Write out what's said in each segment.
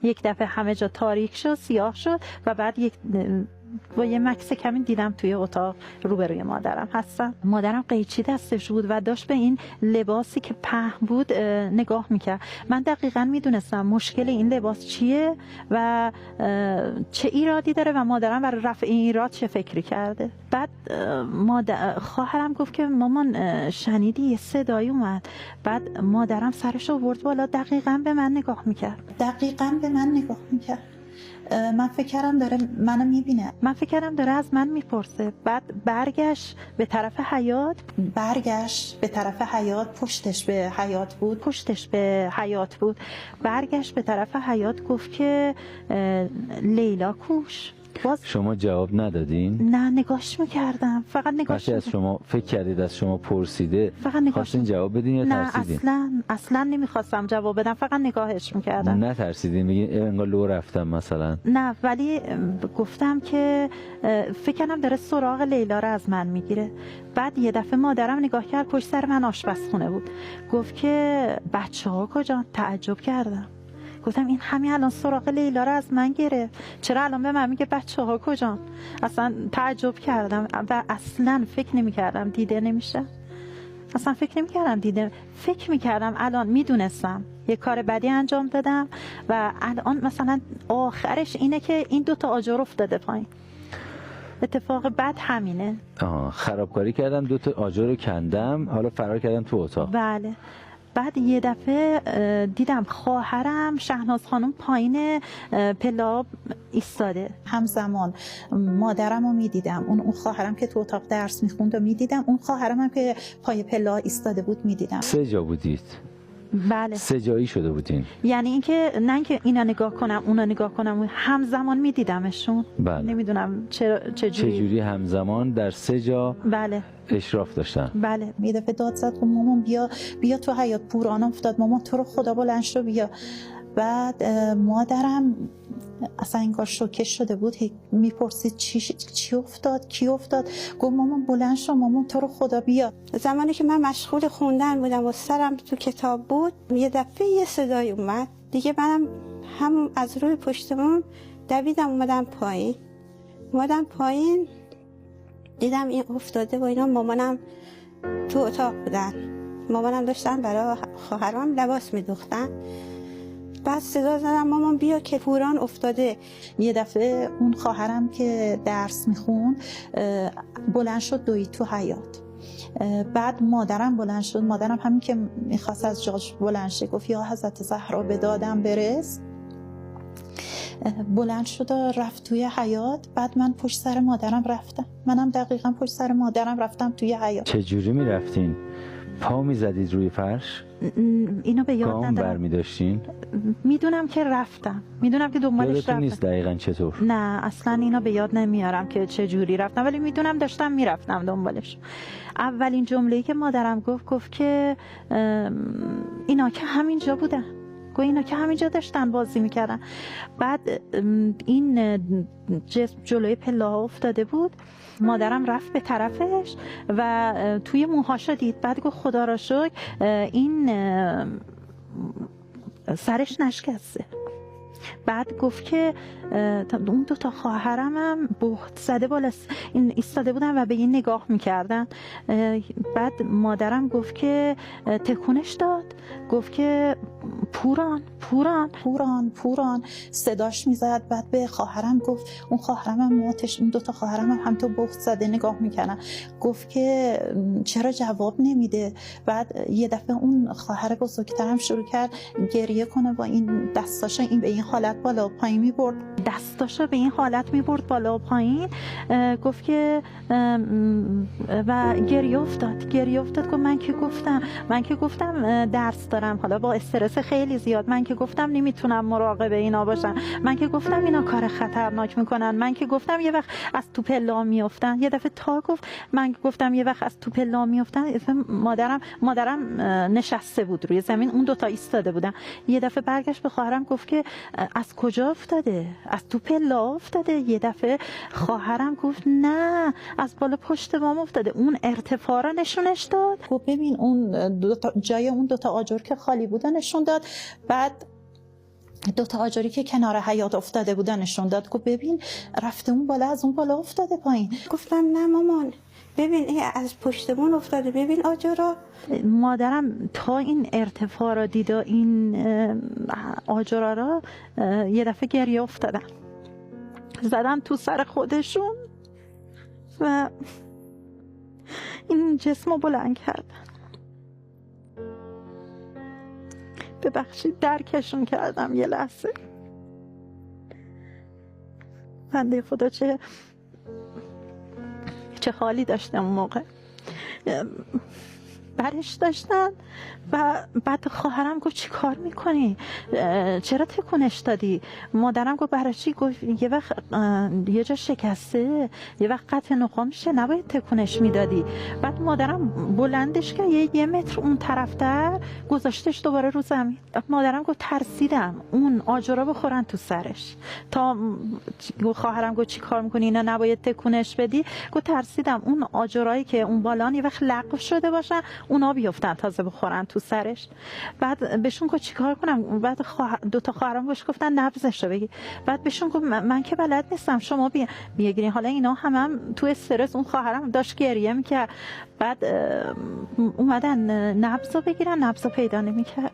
یک دفعه همه جا تاریک شد، سیاه شد و بعد با یه مکس کمی دیدم توی اتاق روبروی مادرم هستم. مادرم قیچی دستش بود و داشت به این لباسی که پهن بود نگاه میکرد. من دقیقاً میدونستم مشکل این لباس چیه و چه ایرادی داره و مادرم برای رفع این ایراد چه فکری کرده. بعد خواهرم گفت که مامان شنیدی یه صدایی اومد. بعد مادرم سرش رو برد بالا، دقیقاً به من نگاه میکرد. من فکر کردم داره منو میبینه، من فکر کردم داره از من میپرسه. بعد برگشت به طرف حیاط، پشتش به حیاط بود. برگشت به طرف حیاط گفت که لیلا کوش. شما جواب ندادین؟ نه، نگاش میکردم، فقط نگاش از شما فکر کردید از شما پرسیده خواستین جواب بدین یا ترسیدین؟ نه اصلا نمیخواستم جواب بدم، فقط نگاهش میکردم. نترسیدین میگین انگار لو رفتم مثلا؟ نه، ولی گفتم که فکر کنم داره سراغ لیلا رو از من میگیره. بعد یه دفعه مادرم نگاه کرد، پشت سر من آشپزخونه بود، گفت که بچه‌ها کجان؟ تعجب کردم، گفتم این همین الان سراغ لیلا رو از من گرفت، چرا الان به من میگه بچه‌ها کجان؟ اصلا تعجب کردم و اصلا فکر نمی‌کردم دیده نمیشه. فکر می‌کردم الان میدونستم یه کار بدی انجام دادم و الان مثلا آخرش اینه که این دوتا آجر افتاده پایین. اتفاق بد همینه. خرابکاری کردم، دوتا آجر رو کندم، حالا فرار کردم تو اتاق. بله. بعد یه دفعه دیدم خواهرم شهناز خانم پایین پلا ایستاده. همزمان مادرم رو میدیدم، اون خواهرم که تو اتاق درس میخوند و میدیدم، اون خواهرم هم که پای پلا ایستاده بود میدیدم. 3 جا بودید؟ بله. 3 جایی شده بودین؟ یعنی اینکه نه اینکه اینا نگاه کنم اونا نگاه کنم، همزمان میدیدمشون. بله. نمیدونم چجوری همزمان در 3 جا بله اشراف داشتن. بله. یه دفعه داد زد گفت مامان بیا تو حیاط، پوران افتاد، مامان تو رو خدا بلند شو بیا. بعد مادرم اصلا انگار شوکه شده بود، میپرسید چی افتاد، کی افتاد؟ گفت مامان بلند شو، مامان تو رو خدا بیا. زمانی که من مشغول خوندن بودم و سرم تو کتاب بود، یه دفعه یه صدای اومد دیگه. منم هم از روی پشتمون دویدم اومدم پایین دیدم این افتاده و اینا. مامانم تو اتاق بودن، مامانم داشتن برای خواهرام لباس میدوختن. بعد صدا زدم مامان بیا که پوران افتاده. یه دفعه اون خواهرم که درس میخوند بلند شد دوید تو حیاط. بعد مادرم بلند شد، مادرم همین که میخواست از جاش بلند شه گفت یا حضرت زهرا به دادم برس. بلند شد و رفت توی حیاط. بعد من پشت سر مادرم رفتم، منم دقیقاً پشت سر مادرم رفتم توی حیاط. چه جوری میرفتین؟ پا میزدید روی فرش؟ اینو به یاد ندارم. گام برمی داشتین؟ میدونم که رفتم، میدونم که دنبالش رفتم. نیست دقیقاً چطور؟ نه اصلا اینا به یاد نمیارم که چه جوری رفتم، ولی میدونم داشتم میرفتم دنبالش. اولین جمله‌ای که مادرم گفت که اینا که همینجا بودن، اینا که همینجا داشتن بازی میکردن. بعد این جسم جلوی پله ها افتاده بود، مادرم رفت به طرفش و توی موهاشو دید. بعد گفت خدا را شکر این سرش نشکسته. بعد گفت که اون دوتا خواهرم هم بهت زده بالا این ایستاده بودن و به این نگاه میکردن. بعد مادرم گفت که تکونش داد، گفت که پوران پوران پوران پوران صداش میزد. بعد به خواهرم گفت، اون خواهرم هم اون دوتا خواهرم هم تو بهت زده نگاه میکنن، گفت که چرا جواب نمیده. بعد یه دفعه اون خواهر بزرگترم شروع کرد گریه کنه با این دستاش این به این حالت بالا و پایین میبرد، دستاشو به این حالت میبرد بالا و پایین. گفت که و گریه افتاد. گفت من که گفتم درس دارم، حالا با استرس خیلی زیاد، من که گفتم نمیتونم مراقب اینا باشم، من که گفتم اینا کار خطرناک میکنن، من که گفتم یه وقت از تو پلا میافتن. یه دفعه تا گفت من گفتم یه وقت از تو پلا میافتن. مادرم نشسته بود روی زمین، اون دوتا ایستاده بودن. یه دفعه برگشت به خواهرم گفت که از کجا افتاده؟ از تو پلا افتاده. یه دفعه خواهرم گفت نه از بالا پشت بام افتاده. اون ارتفاع را نشونش داد. گفت ببین اون جای اون دوتا آجر که خالی بوده نشون داد. بعد دو تا آجری که کنار حیاط افتاده بودن نشون داد. گفت ببین رفته اون بالا، از اون بالا افتاده پایین. گفتم نه مامان ببین این از پشتمون افتاده، ببین آجرا. مادرم تا این ارتفاع را دید و این آجرا را یه دفعه گریه افتادن، زدن تو سر خودشون و این جسم رو بلند کردن. ببخشید درکشون کردم یه لحظه. بنده خدا چه حالی داشتم اون موقع. برش داشتن و بعد خواهرم گفت چی کار میکنی؟ چرا تکونش دادی؟ مادرم گفت برای چی؟ گفت یه وقت یه جا شکسته، یه وقت قطع نخا میشه، نباید تکونش میدادی. بعد مادرم بلندش کرد یه متر اون طرفتر گذاشتش دوباره رو زمین. مادرم گفت ترسیدم اون آجرا بخورن تو سرش. تا خواهرم گفت چی کار میکنی؟ اینا نباید تکونش بدی. گفت ترسیدم اون آجرایی که اون بالا یه وقت لغو شده باشن اونا بیافتن تازه بخورن تو سرش. بعد بهشون گفت چیکار کنم؟ بعد دو تا خواهرام بهش گفتن نبضش رو بگی. بعد بهشون گفت من که بلد نیستم، شما بگیرین. حالا اینا هم تو استرس، اون خواهرم داشت گریه میکرد. بعد اومدن نبض رو بگیرن، نبض رو پیدا نمیکردن.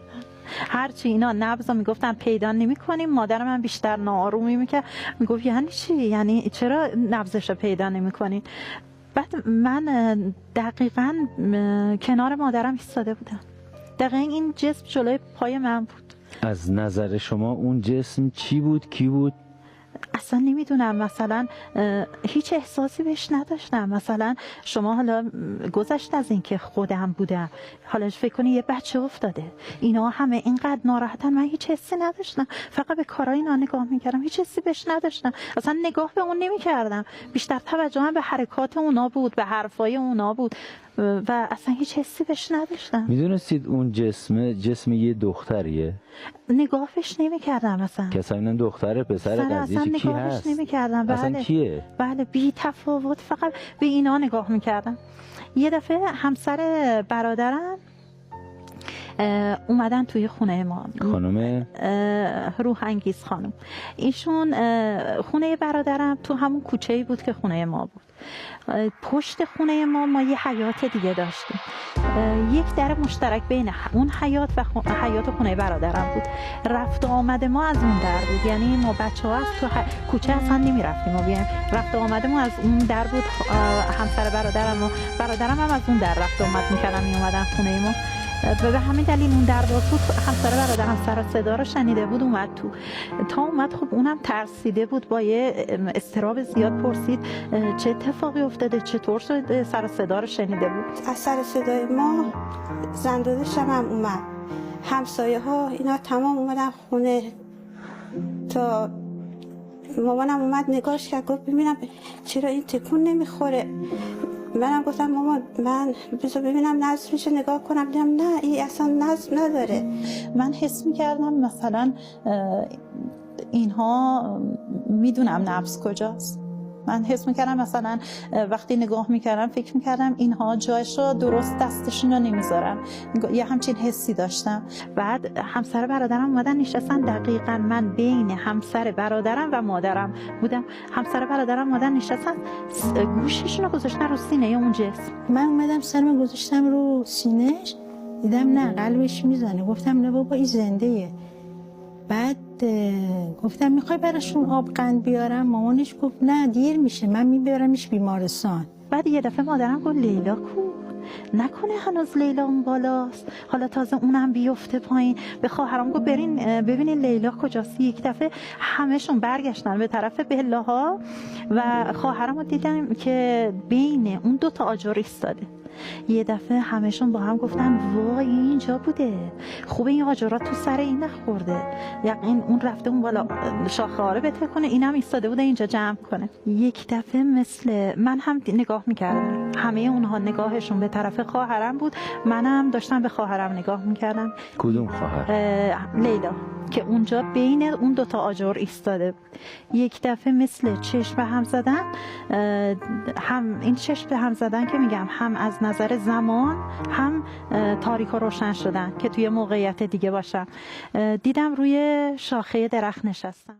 هرچی اینا نبض رو میگفتن پیدا نمیکنیم، مادر من بیشتر ناآرومی میکرد، میگفت یعنی چی؟ یعنی چرا نبضش رو پیدا نمیکنین؟ بعد من دقیقاً کنار مادرم ایستاده بودم، دقیقاً این جسم جلوی پای من بود. از نظر شما اون جسم چی بود؟ کی بود؟ اصلا نمیدونم، مثلا هیچ احساسی بهش نداشتم. مثلا شما حالا گذشت از این که خودم بودم، حالا فکر کنی یه بچه افتاده، اینا همه اینقدر ناراحتن، من هیچ حسی نداشتم، فقط به کارهای اینا نگاه میکردم، هیچ حسی بهش نداشتم، اصلا نگاه به اون نمیکردم، بیشتر توجهم به حرکات اونا بود، به حرفای اونا بود و اصلا هیچ حسی بهش نداشتم. میدونستید اون جسم یه دختریه؟ نگاهش نمی‌کردم اصلا. که اصلا این دختره پسر قضیه کی هست؟ نمی‌کردم. اصلا کیه؟ بله بی تفاوت، فقط به اینا نگاه می‌کردم. یه دفعه همسر برادرم اومدن توی خونه ما، خانم روح انگیز خانم. ایشون خونه برادرم تو همون کوچه‌ای بود که خونه ما بود. پشت خونه ما یه حیاط دیگه داشتیم، یک در مشترک بین اون حیاط و حیاط خونه برادرم بود. رفت و آمد ما از اون در بود، یعنی ما بچه‌ها از تو کوچه اصلا نمی‌رفتیم و بیایم، رفت و آمد ما از اون در بود. همسر برادرم هم از اون در رفت و آمد می‌کردن، میومدن خونه ما. به همین دلیل اون در باز بود. همسر برادرم سر صدا رو شنیده بود، اومد تو. تا اومد خب اونم ترسیده بود، با یه اضطراب زیاد پرسید چه اتفاقی افتاده، چطور شده، سر صدا رو شنیده بود. از سر صدای ما زندادشم هم اومد، همسایه ها اینا تمام اومدن خونه. تا مامانم اومد نگاش کرد، گفت ببینم چرا این تکون نمیخوره. منم گفتم مامان من بذار ببینم نبض میشه نگاه کنم، دیدم نه این اصلا نبض نداره. من حس میکردم مثلا اینها میدونم نبض کجاست. من حس میکردم مثلا وقتی نگاه میکردم فکر میکردم اینها جایش رو درست دستشون رو نمیذارن، یه همچین حسی داشتم. بعد همسر برادرم اومدن نشستن، دقیقاً من بین همسر برادرم و مادرم بودم. همسر برادرم اومدن نشستن، گوششون رو گذاشتن رو سینه اون جسم. من اومدم سرم گذاشتم رو سینهش، دیدم نه قلبش میزنه. گفتم نه بابا این زنده‌ایه. بعد گفتم میخوای براشون آب قند بیارم؟ مامانش گفت نه دیر میشه، من میبرمش بیمارستان. بعد یه دفعه مادرم گفت لیلا کو؟ نکنه هنوز لیلا اون بالاست، حالا تازه اونم بیفته پایین. به خواهرام گفت برین ببینین لیلا کجاست. یک دفعه همشون برگشتن به طرف بلاها و خواهرامو دیدم که بین اون دو تا آجر ایستاده. یه دفعه همشون با هم گفتن وای اینجا بوده، خوبه این آجرات تو سر این نخورده، یقین اون رفته اون بالا شاخه‌ها بته کنه، اینم ایستاده بوده اینجا جمع کنه. یک دفعه مثل من هم نگاه میکردم، همه اونها نگاهشون به طرف خواهرم بود، منم داشتم به خواهرم نگاه میکردم. کدوم خواهر؟ لیلا که اونجا بین اون دوتا آجر ایستاده بود. یک دفعه مثل چشم به هم زدن، هم این چشم به هم زدن که میگم هم از نظر زمان هم تاریک و روشن شدن که توی موقعیت دیگه باشم. دیدم روی شاخه درخت نشستم.